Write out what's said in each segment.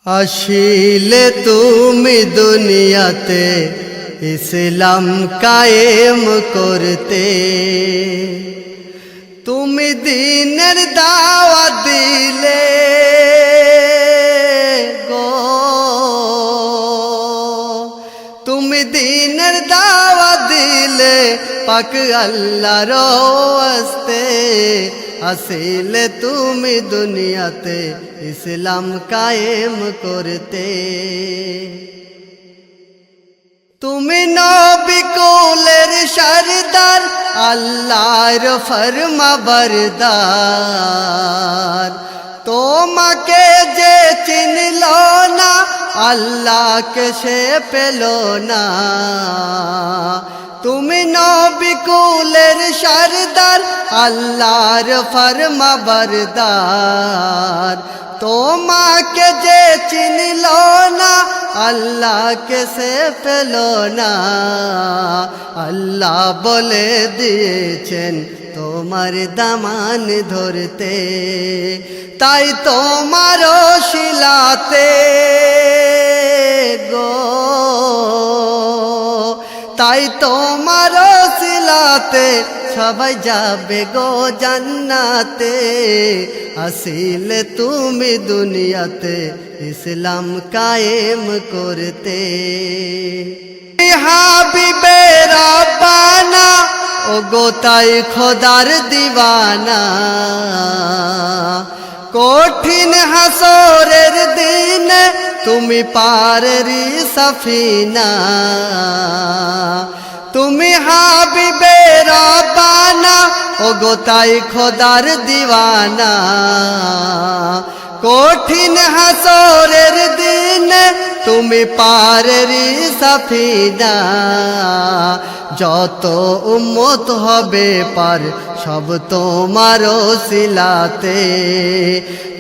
আসিলে তুমি দুনিয়াতে ইসলাম কায়েম করতে, তুমি দ্বীনের দাওয়াত দিলে গো, তুমি দ্বীনের দাওয়াত দিলে পাক আল্লাহর ওয়াস্তে। আসিলে তুমি দুনিয়াতে ইসলাম কায়েম করতে, তুমি নবী কুলের সরদার, আল্লাহর ফরমাবরদার। তোমাকে যে চিনল না, আল্লাহকে সে পেল না। তুমি নবী কুলের সরদার, আল্লাহর ফরমাবরদার। তোমাকে যে চিনল না, আল্লাহকে সে পেল না। আল্লাহ বলে দিয়েছেন তোমার দামান ধরতে, তাই তোমার শিলাতে গো, তাই তোমার শিলাতে সবাই যাবে গো জান্নাতে। আসিলে তুমি দুনিয়াতে ইসলাম কায়েম করতে, হাবিবে রাব্বানা ও গো তাই খোদার দিওয়ানা। কঠিন হাসরের দিনে তুমি পারেরি সফিনা, তুমি হাবিবে রাব্বানা ও গো তাই খোদার দিওয়ানা। কঠিন হাসরের দিনে তুমি পারেরি সফিনা। যত উম্মত হবে পার সব তোমার ওসিলাতে,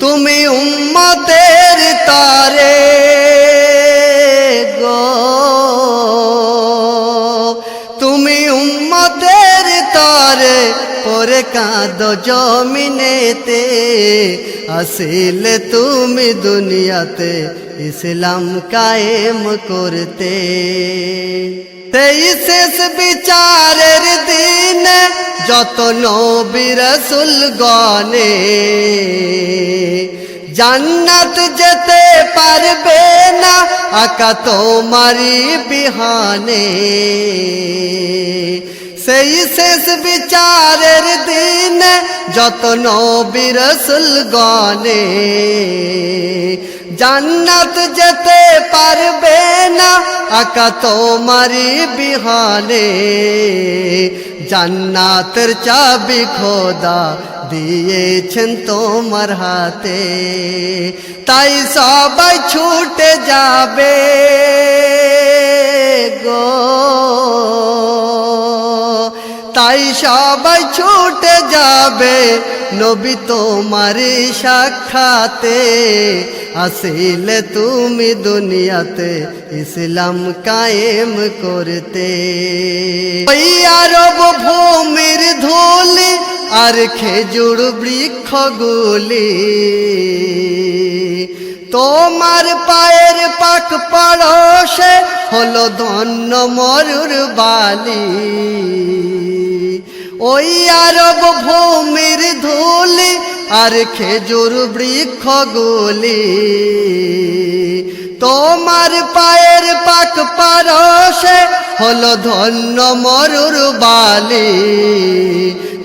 তুমি উম্মতের তারে গো, তুমি উম্মতের তারে পরে কাঁদো জমিনেতে। আসিলে তুমি দুনিয়াতে ইসলাম কায়েম করতে, এই শেষ বিচারের দিনে যত নবী রাসূল গণে জান্নাত যেতে পারবে না আকা তোমারি বিহানে। সেই শেষ বিচারের দিনে যত নবী রাসূল গণে জান্নাত যেতে পারবে না আকা তোমারি বিহানে। জান্নাতের চাবি খোদা দিয়েছেন তোমার হাতে, তাই সবাই ছুটে যাবে গো, তাই সবাই ছুটে যাবে নবী তোমার সাক্ষাতে। আসিলে তুমি দুনিয়াতে ইসলাম কায়েম করতে, ওই আরব ভূমির ধুলি আর খেজুর বৃক্ষগুলি তোমার পায়ের পাক পরশে হলো ধন্য মরুর বালি। ওই আরব ভূমির ধুলি আর খেজুর বৃক্ষগুলি তোমার পায়ের পাক পরশে হলো ধন্য মরুর বালি।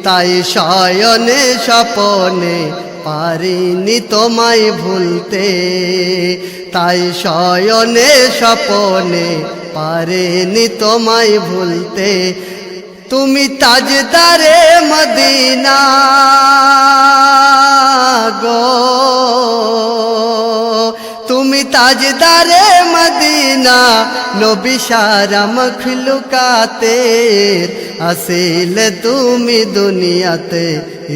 তাই শয়নে স্বপনে পারিনি তোমায় ভুলতে, তাই শয়নে স্বপনে পারিনি তোমায় ভুলতে। তুমি তাজদারে মদিনা গো, তুমি তাজদারে মদিনা নবী সারা মখলুকাতের। আসিলে তুমি দুনিয়াতে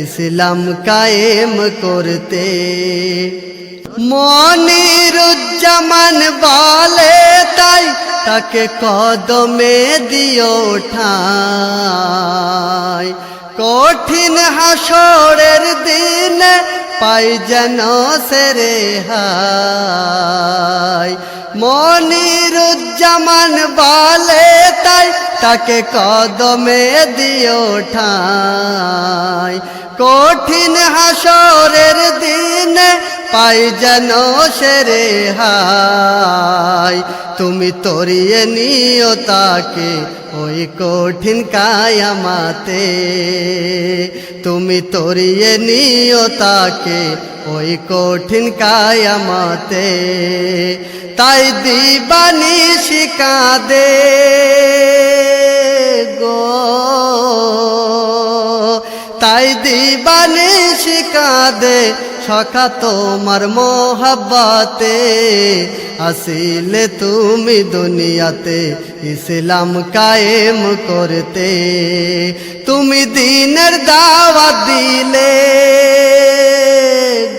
ইসলাম কায়েম করতে, মনিরুজ্জামান বলে তাই তাকে কদমে দিও ঠাঁই। কঠিন হাসরের দিনে পাই যেন সে রেহাই। মনিরুজ্জামান বলে তাই তাকে কদমে দিও ঠাই কঠিন হাসরের দিনে পাই যেন সেরে হাই তুমি তরিয়ে নিও তাকে ওই কঠিন কায়ামাতে তুমি তরিয়ে নিও তাকে ওই কঠিন কায়ামাতে তাই দিবানিশি কাঁদে গো তাই দিবানিশি কাঁদে সখা তোমার মোহাব্বতে আসিলে তুমি দুনিয়াতে ইসলাম কায়েম করতে তুমি দ্বীনের দাওয়াত দিলে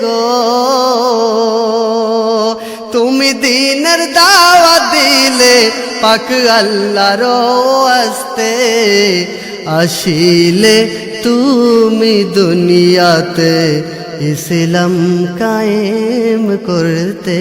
গো তুমি দ্বীনের দাওয়াত দিলে পাক আল্লাহর ওয়াস্তে আসিলে তুমি দুনিয়াতে ইসলাম কায়েম করতে।